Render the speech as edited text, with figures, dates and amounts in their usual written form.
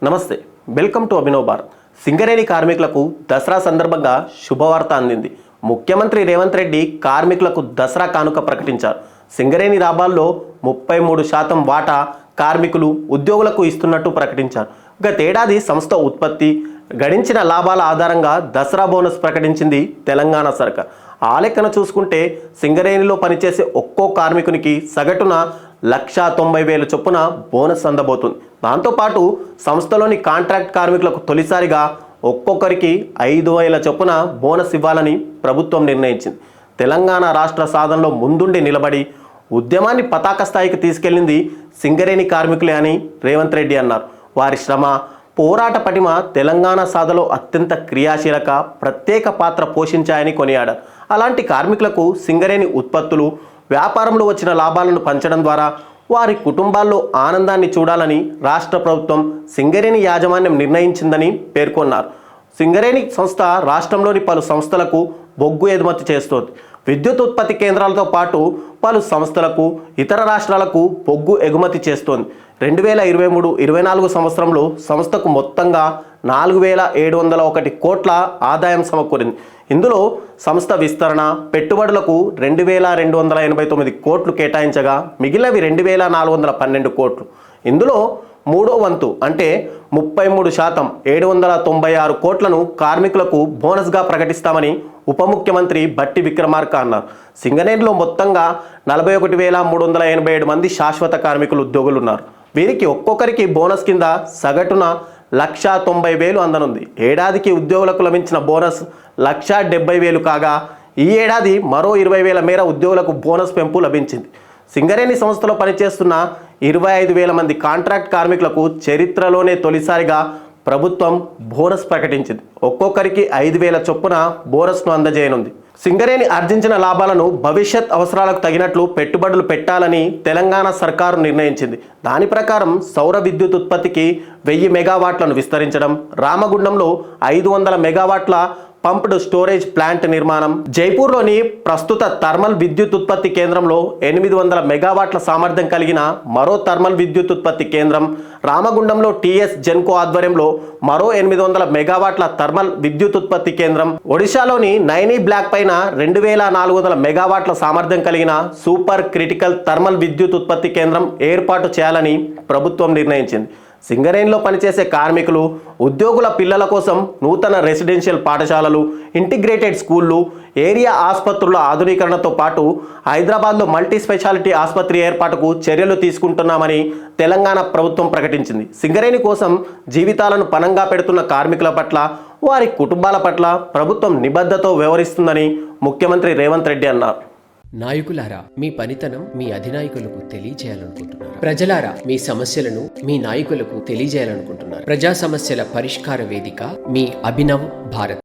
నమస్తే, welcome to Abhinav Bharat. Singareni కార్మికులకు దసరా సందర్భంగా శుభవార్త అందింది. ముఖ్యమంత్రి రేవంత్ రెడ్డి కార్మికులకు దసరా కానుక ప్రకటించారు. సింగరేణి లాభాల్లో 33% వాటా కార్మికులు ఉద్యోగులకు ఇస్తున్నట్టు ప్రకటించారు. గతేడాది సంస్థ ఉత్పత్తి గడించిన లాభాల ఆధారంగా దసరా బోనస్ ప్రకటించింది తెలంగాణ సర్కార్. ఆ లెక్కన చూసుకుంటే సింగరేణిలో పనిచేసే ఒక్కో కార్మికునికి సగటున 1,90,000 చొప్పున బోనస్ అందబోతుంది. దాంతోపాటు సంస్థలోని కాంట్రాక్ట్ కార్మికులకు తొలిసారిగా ఒక్కొక్కరికి 5,000 చొప్పున బోనస్ ఇవ్వాలని ప్రభుత్వం నిర్ణయించింది. తెలంగాణ రాష్ట్ర సాధనలో ముందుండి నిలబడి ఉద్యమాన్ని పతాక స్థాయికి తీసుకెళ్లింది సింగరేణి కార్మికులే అని రేవంత్ రెడ్డి అన్నారు. వారి శ్రమ, పోరాట పటిమ తెలంగాణ సాధనలో అత్యంత క్రియాశీలక ప్రత్యేక పాత్ర పోషించాయని కొనియాడారు. అలాంటి కార్మికులకు సింగరేణి ఉత్పత్తులు, వ్యాపారంలో వచ్చిన లాభాలను పంచడం ద్వారా వారి కుటుంబాల్లో ఆనందాన్ని చూడాలని రాష్ట్ర ప్రభుత్వం సింగరేణి యాజమాన్యం నిర్ణయించిందని పేర్కొన్నారు. సింగరేణి సంస్థ రాష్ట్రంలోని పలు సంస్థలకు బొగ్గు ఎగుమతి చేస్తోంది. విద్యుత్ ఉత్పత్తి కేంద్రాలతో పాటు పలు సంస్థలకు ఇతర రాష్ట్రాలకు బొగ్గు ఎగుమతి చేస్తోంది. 2023-24 సంవత్సరంలో సంస్థకు మొత్తంగా 4,701 కోట్ల ఆదాయం సమకూరింది. ఇందులో సంస్థ విస్తరణ, పెట్టుబడులకు 2,289 కోట్లు కేటాయించగా మిగిలినవి 2,412 కోట్లు. ఇందులో మూడో వంతు అంటే 33% 796 కోట్లను కార్మికులకు బోనస్గా ప్రకటిస్తామని ఉప ముఖ్యమంత్రి బట్టి విక్రమార్క అన్నారు. సింగరేణిలో మొత్తంగా 41,387 మంది శాశ్వత కార్మికులు ఉద్యోగులు ఉన్నారు. వీరికి ఒక్కొక్కరికి బోనస్ కింద సగటున 1,90,000 అందనుంది. ఏడాదికి ఉద్యోగులకు లభించిన బోనస్ 1,70,000 కాగా ఈ ఏడాది మరో 20,000 మేర ఉద్యోగులకు బోనస్ పెంపు లభించింది. సింగరేణి సంస్థలో పనిచేస్తున్న 25,000 మంది కాంట్రాక్ట్ కార్మికులకు చరిత్రలోనే తొలిసారిగా ప్రభుత్వం బోనస్ ప్రకటించింది. ఒక్కొక్కరికి 5,000 చొప్పున బోనస్ను అందజేయనుంది. సింగరేణి ఆర్జించిన లాభాలను భవిష్యత్ అవసరాలకు తగినట్లు పెట్టుబడులు పెట్టాలని తెలంగాణ సర్కారు నిర్ణయించింది. దాని ప్రకారం సౌర విద్యుత్ ఉత్పత్తికి 1000 మెగావాట్లను విస్తరించడం, రామగుండంలో 500 మెగావాట్ల పంప్డ్ స్టోరేజ్ ప్లాంట్ నిర్మాణం, జైపూర్లోని ప్రస్తుత థర్మల్ విద్యుత్ ఉత్పత్తి కేంద్రంలో 800 మెగావాట్ల సామర్థ్యం కలిగిన మరో థర్మల్ విద్యుత్ ఉత్పత్తి కేంద్రం, రామగుండంలో టీఎస్ జెన్కో ఆధ్వర్యంలో మరో 800 మెగావాట్ల థర్మల్ విద్యుత్ ఉత్పత్తి కేంద్రం, ఒడిశాలోని నైనీ బ్లాక్ పైన 2,400 మెగావాట్ల సామర్థ్యం కలిగిన సూపర్ క్రిటికల్ థర్మల్ విద్యుత్ ఉత్పత్తి కేంద్రం ఏర్పాటు చేయాలని ప్రభుత్వం నిర్ణయించింది. సింగరేణిలో పనిచేసే కార్మికులు, ఉద్యోగుల పిల్లల కోసం నూతన రెసిడెన్షియల్ పాఠశాలలు, ఇంటిగ్రేటెడ్ స్కూళ్ళు, ఏరియా ఆసుపత్రుల ఆధునీకరణతో పాటు హైదరాబాద్లో మల్టీ స్పెషాలిటీ ఆసుపత్రి ఏర్పాటుకు చర్యలు తీసుకుంటున్నామని తెలంగాణ ప్రభుత్వం ప్రకటించింది. సింగరేణి కోసం జీవితాలను పణంగా పెడుతున్న కార్మికుల పట్ల, వారి కుటుంబాల పట్ల ప్రభుత్వం నిబద్ధతతో వ్యవహరిస్తుందని ముఖ్యమంత్రి రేవంత్ రెడ్డి అన్నారు. నాయకులారా, మీ పనితనం మీ అధినాయకులకు తెలియజేయాలనుకుంటున్నారు. ప్రజలారా, మీ సమస్యలను మీ నాయకులకు తెలియజేయాలనుకుంటున్నారు. ప్రజా సమస్యల పరిష్కార వేదిక మీ అభినవ్ భారత్.